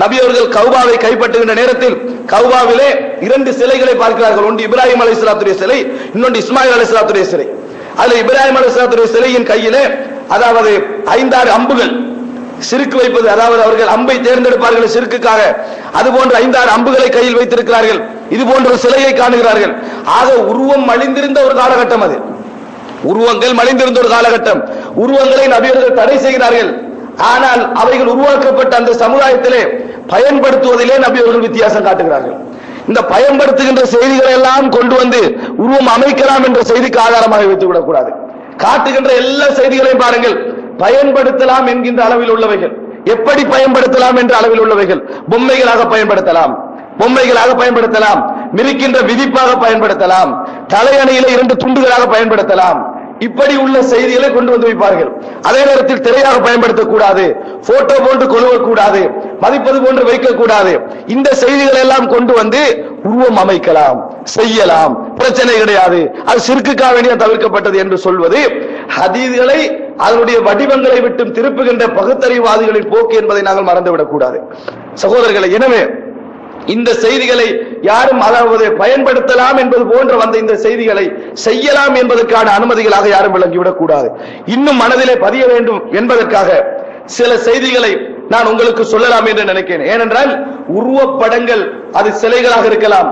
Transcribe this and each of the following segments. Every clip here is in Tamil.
நபி அவர்கள் கௌபாவை கைப்பற்றுகின்ற நேரத்தில் கௌபாவிலே 2 சிலைகளை பார்க்கிறார்கள். ஒன்று இப்ராஹிம் அலைஹிஸ்ஸலாத்துடைய சிலை, இன்னொன்று இஸ்மாயில் அலைஹிஸ்ஸலாத்துடைய சிலை. அதுல இப்ராஹிம் அலைஹிஸ்ஸலாத்துடைய சிலையின் கையிலே அதாவது 5-6 அம்புகள் சிறுக்கு வைப்பது, அதாவது அவர்கள் அம்பை தேர்ந்தெடுப்பார்கள் சிறுக்குக்காக, அது போன்ற 5-6 அம்புகளை கையில் வைத்திருக்கிறார்கள். இது போன்ற ஒரு சிலையை காணுகிறார்கள். ஆக உருவம் மலிந்திருந்த ஒரு காலகட்டம், அது உருவங்கள் மலிந்திருந்த ஒரு காலகட்டம். உருவங்களை நபியர்கள் தடை செய்கிறார்கள். ஆனால் அவைகள் உருவாக்கப்பட்ட அந்த சமுதாயத்திலே பயன்படுத்துவதிலே நபியர்கள் வித்தியாசம் காட்டுகிறார்கள். இந்த பயன்படுத்துகின்ற செய்திகளை எல்லாம் கொண்டு வந்து உருவம் அமைக்கலாம் என்ற செய்திக்கு ஆதாரமாக வைத்துக் விடக்கூடாது. காட்டுகின்ற எல்லா செய்திகளையும் பாருங்கள், பயன்படுத்தலாம் என்கின்ற அளவில் உள்ளவைகள், எப்படி பயன்படுத்தலாம் என்ற அளவில் உள்ளவைகள். பொம்மைகளாக பயன்படுத்தலாம், மிரிக்கின்ற விதிப்பாக பயன்படுத்தலாம், தலையணையில 2 துண்டுகளாக பயன்படுத்தலாம். இப்படி உள்ள செய்திகளை கொண்டு வந்து வைப்பார்கள். அதே நேரத்தில் திரையாக பயன்படுத்தக்கூடாது, போட்டோ போன்று கொள்ளக்கூடாது, மதிப்பது போன்று வைக்கக்கூடாது. இந்த செய்திகள் எல்லாம் கொண்டு வந்து உருவம் அமைக்கலாம், செய்யலாம், பிரச்சனை கிடையாது, அது சிறுக்குக்காக வேண்டிய தவிர்க்கப்பட்டது என்று சொல்வது ஹதீஸ்களை அதனுடைய வடிவங்களை விட்டு திருப்புகின்ற பகுத்தறிவாதிகளின் போக்கு என்பதை நாங்கள் மறந்துவிடக் கூடாது சகோதரர்களை. எனவே இந்த செய்திகளை யாரும் அதாவது பயன்படுத்தலாம் என்பது போன்ற வந்த இந்த செய்திகளை செய்யலாம் என்பதற்கான அனுமதிகளாக யாரும் விளங்கிவிடக் கூடாது. இன்னும் மனதிலே பதிய வேண்டும் என்பதற்காக சில செய்திகளை நான் உங்களுக்கு சொல்லலாம் என்று நினைக்கிறேன். ஏனென்றால் உருவப்படங்கள் அது சிலைகளாக இருக்கலாம்,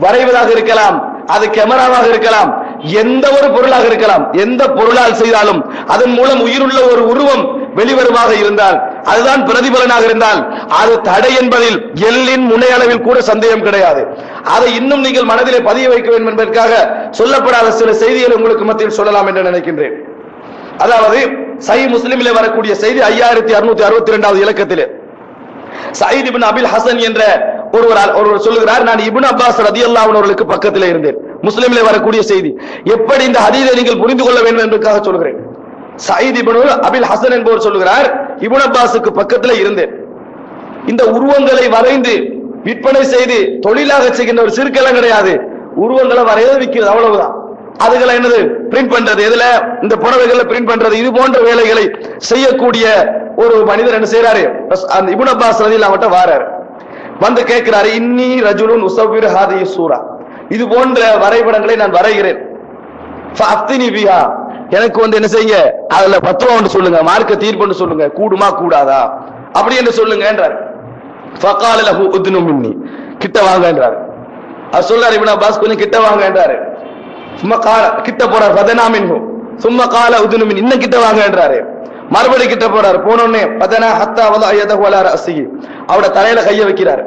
வரைவதாக இருக்கலாம், அது கேமராவாக இருக்கலாம், எந்த ஒரு பொருளாக இருக்கலாம். எந்த பொருளால் செய்தாலும் அதன் மூலம் உயிருள்ள ஒரு உருவம் வெளிவருமாக இருந்தால், அதுதான் பிரதிபலனாக இருந்தால், அது தடை என்பதில் எல்லின் முனையளவில் கூட சந்தேகம் கிடையாது. அதை இன்னும் நீங்கள் மனதிலே பதிய வைக்க வேண்டும் என்பதற்காக சொல்லப்படாத சில செய்திகளை உங்களுக்கு மத்தியில் சொல்லலாம் என்று நினைக்கின்றேன். அதாவது சஹீஹ் முஸ்லிமிலே வரக்கூடிய செய்தி 5662வது இலக்கத்திலே சயீத் இப்னு அபில் ஹசன் என்ற ஒருவர் சொல்லுகிறார், நான் இப்னு அப்பாஸ் ரலியல்லாஹு அன்ஹு அவர்களுக்கு பக்கத்திலே இருந்தேன். முஸ்லிமிலே வரக்கூடிய செய்தி. எப்படி இந்த ஹதீஸை நீங்கள் புரிந்து கொள்ள வேண்டும் என்பதற்காக சொல்கிறேன். சயீத் இப்னு அபில் ஹசன் என்பவர் சொல்லுகிறார், இப்னு அப்பாஸுக்கு பக்கத்திலே இருந்தேன். இந்த உருவங்களை வரைந்து விற்பனை செய்து தொழிலாக செய்கின்ற ஒரு சிறுக்கெல்லாம் கிடையாது, உருவங்களை வரைய விற்கிறது, அவ்வளவுதான். அதுகளை என்னது பிரிண்ட் பண்றது, எதுல இந்த புடவைகளை பிரிண்ட் பண்றது, இது போன்ற வேலைகளை செய்யக்கூடிய ஒரு மனிதர் என்ன செய்யறாரு, அந்த இப்னு அப்பாஸ் ரலியல்லாஹு அன்ஹு வாரார், வந்து கேட்கிறாரு, இன்னி ரஜுலுன் உஸவ்விரு ஹாதிஹி சூரா, இது போன்ற வரைபடங்களை நான் வரைகிறேன், ஃபஅஃப்தினி பிஹா, எனக்கு வந்து என்ன செய்யுங்க, அதுல பத்துவா ஒன்று சொல்லுங்க, மார்க்க தீர்ப்பு சொல்லுங்க, கூடுமா கூடாதா அப்படி என்று சொல்லுங்க என்றார். ஃபகால லஹு உத்னு மின்னி, கிட்ட வாங்க என்றார். அது சொல்றாரு இப்னு அப்பாஸ், கொஞ்சம் கிட்ட வாங்க என்றாரு. சும்மா கால கிட்ட போறார், ஃபதனா மின்ஹு சும்மா கால உத்னு மின்னி, இன்னும் கிட்ட வாங்க என்றாரு. மறுபடியும் கிட்ட போறாரு. போனோடனே ஃபதனா ஹத்தா வலா யதஹு அலா ரஸிஹி, அவட தலையில கைய வைக்கிறார்.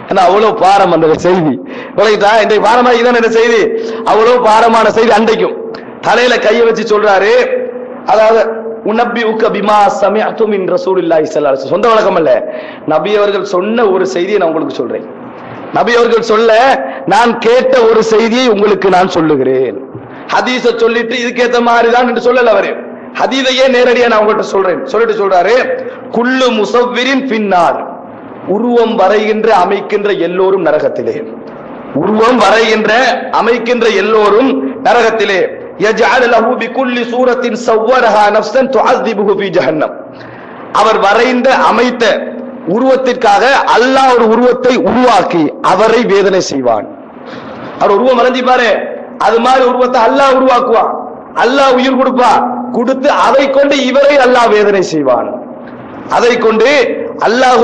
ஏன்னா அவ்வளவு பாரம் அந்த செய்தி, இந்த பாரமா இதான் இந்த செய்தி, அவ்வளவு பாரமான செய்தி. அன்றைக்கும் தலையில கைய வச்சு சொல்றாரு, அதாவது உனப்பியுக பிமா சமிஅது மின் ரசூலில்லாஹி ஸல்லல்லாஹு அலைஹி வஸல்லம், சொந்த வழக்கம் அல்ல, நபி அவர்கள் சொன்ன ஒரு செய்தியை நான் உங்களுக்கு சொல்றேன். நபி அவர்கள் சொல்ல நான் கேட்ட ஒரு செய்தியை உங்களுக்கு நான் சொல்லுகிறேன். ஹதீஸ சொல்லிட்டு இதுக்கேத்த மாதிரி தான் என்று சொல்லல அவரு, ஹதீஸையே நேரடியா நான் உங்கள்கிட்ட சொல்றேன். சொல்லிட்டு சொல்றாரு, குல்லு முஸவ்விரின் ஃபின்னார், உருவம் வரைகின்ற அமைக்கின்ற எல்லோரும் நரகத்திலே, உருவம் வரைகின்ற அமைக்கின்ற எல்லோரும் நரகத்திலே. யஜஅல் லஹு பிகுல்லி சூரத்தின் ஸவ்வரஹா நஃப்ஸன் துஅذிபுஹு ஃபீ ஜஹன்னம், அவர் வரைந்த அமைத்த உருவத்திற்காக அல்லாஹ் ஒரு உருவத்தை உருவாக்கி அவரை வேதனை செய்வான். அவர் உருவம் வரைஞ்சிப்பாரு, அது மாதிரி உருவத்தை அல்லாஹ் உருவாக்குவான், அல்லாஹ் உயிர் கொடுப்பான், கொடுத்து அதை கொண்டு இவரை அல்லாஹ் வேதனை செய்வான். அதை கொண்டு அல்லாஹ்